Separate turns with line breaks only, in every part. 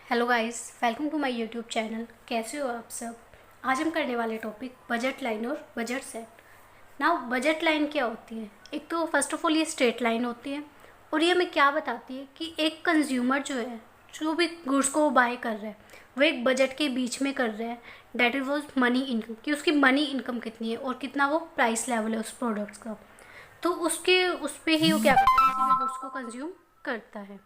Hello guys, welcome to my YouTube channel. कैसे हो आप सब। आज हम करने वाले टॉपिक बजट लाइन और budget set. Now budget line क्या होती है? एक तो फर्स्ट ऑफ ऑल ये स्ट्रेट लाइन होती है और ये हमें क्या बताती है कि एक कंज्यूमर जो है, जो भी गुड्स को वो बाय कर रहा है, वो एक बजट के बीच में कर रहा है। That is was money income, कि उसकी मनी इनकम कितनी है और कितना वो प्राइस लेवल है उस प्रोडक्ट्स का। तो उस पर ही वो क्या करता है, किसी भी गुड्स को कंज्यूम करता है।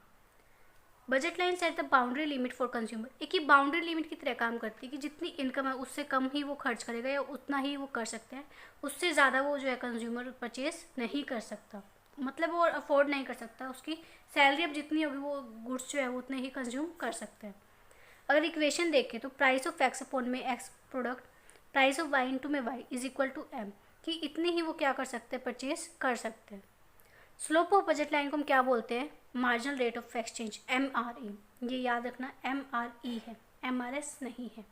Budget line set the boundary limit for consumer. एक ही बाउंड्री लिमिट की तरह काम करती है कि जितनी इनकम है उससे कम ही वो खर्च करेगा या उतना ही वो कर सकते हैं, उससे ज़्यादा वो जो है कंज्यूमर परचेज नहीं कर सकता। मतलब वो अफोर्ड नहीं कर सकता, उसकी सैलरी अब जितनी होगी वो गुड्स जो है वो उतने ही कंज्यूम कर सकते हैं। अगर इक्वेशन देखें तो प्राइस ऑफ एक्स अपॉन में X product, price of Y into में Y is equal to M, कि इतनी ही वो क्या कर सकते हैं, परचेज कर सकते हैं। स्लोप ऑफ बजट लाइन को हम क्या बोलते हैं? Marginal rate of exchange, MRE। ये याद रखना, MRE है, MRS नहीं है।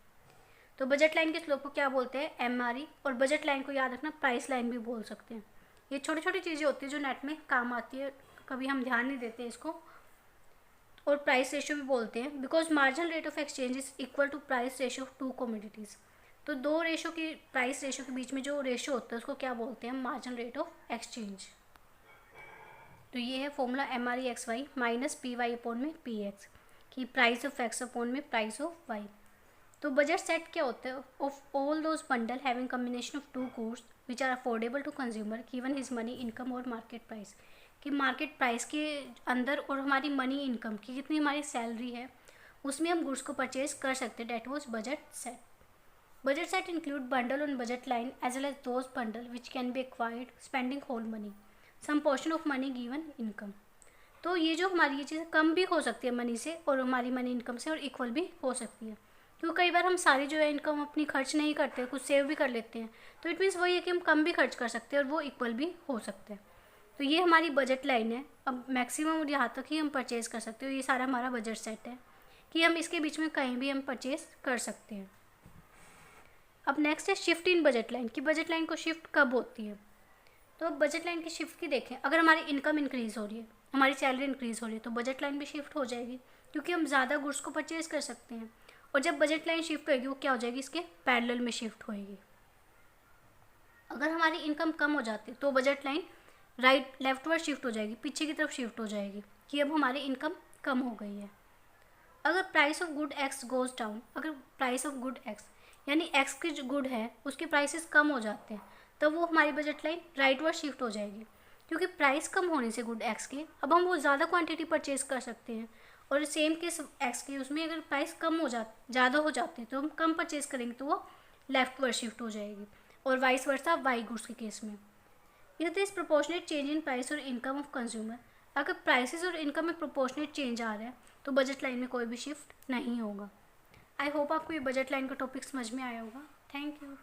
तो बजट लाइन के स्लोप को क्या बोलते हैं? MRE। और बजट लाइन को याद रखना प्राइस लाइन भी बोल सकते हैं। ये छोटी छोटी चीज़ें होती है जो नेट में काम आती है, कभी हम ध्यान नहीं देते इसको। और प्राइस रेशियो भी बोलते हैं, because marginal rate of exchange is equal to price ratio of two commodities. तो दो रेशो की, प्राइस रेशियो के बीच में जो रेशियो होता है उसको क्या बोलते हैं? Marginal rate of exchange. तो ये है formula MRE(XY) minus PY upon में PX, कि प्राइस ऑफ एक्स अपॉन में प्राइस ऑफ वाई। तो बजट सेट क्या होता है? Of all those bundle having combination of two goods which are affordable to consumer given his money income और market price, कि market price के अंदर और हमारी मनी इनकम की जितनी हमारी सैलरी है उसमें हम गुड्स को परचेज कर सकते हैं। That was budget set. Budget set include bundle on budget line as well as those bundle which can be acquired spending whole money, some portion of money given income. तो ये जो हमारी ये चीज़ें कम भी हो सकती है मनी से और हमारी मनी इनकम से, और इक्वल भी हो सकती है। क्योंकि कई बार हम सारी जो है इनकम अपनी खर्च नहीं करते, कुछ सेव भी कर लेते हैं। तो इट मीन्स वही है कि हम कम भी खर्च कर सकते हैं और वो इक्वल भी हो सकते हैं। तो ये हमारी बजट लाइन है। अब मैक्सिमम यहाँ तक ही हम परचेज़ कर सकते हो। ये सारा हमारा बजट सेट है कि हम इसके बीच में कहीं भी हम परचेज़ कर सकते हैं। अब नेक्स्ट है शिफ्ट इन बजट लाइन, कि बजट लाइन को शिफ्ट कब होती है। तो अब बजट लाइन की शिफ्ट की देखें, अगर हमारी इनकम इंक्रीज़ हो रही है, हमारी सैलरी इंक्रीज़ हो रही है, तो बजट लाइन भी शिफ्ट हो जाएगी, क्योंकि हम ज़्यादा गुड्स को परचेज़ कर सकते हैं। और जब बजट लाइन शिफ्ट होएगी वो क्या हो जाएगी? इसके पैरेलल में शिफ्ट होएगी। अगर हमारी इनकम कम हो जाती है तो budget line right leftward shift हो जाएगी, पीछे की तरफ शिफ्ट हो जाएगी, कि अब हमारी इनकम कम हो गई है। अगर price of good x goes down, अगर प्राइस ऑफ गुड एक्स यानी एक्स के जो गुड है उसके प्राइसेस कम हो जाते हैं, तब वो हमारी बजट लाइन राइटवर्ड शिफ्ट हो जाएगी, क्योंकि प्राइस कम होने से गुड एक्स के अब हम वो ज़्यादा क्वांटिटी परचेज कर सकते हैं। और सेम केस एक्स के, उसमें अगर प्राइस कम हो ज़्यादा हो जाते हैं तो हम कम परचेज करेंगे, तो वो लेफ्टवर्ड शिफ्ट हो जाएगी। और वाइस वर्सा वाई गुड्स के केस में। Is this proportionate change in price और इनकम ऑफ कंज्यूमर। अगर प्राइसेस और इनकम में प्रोपोर्शनेट चेंज आ रहा है तो बजट लाइन में कोई भी शिफ्ट नहीं होगा। आई होप आपको ये बजट लाइन का टॉपिक समझ में आया होगा। Thank you.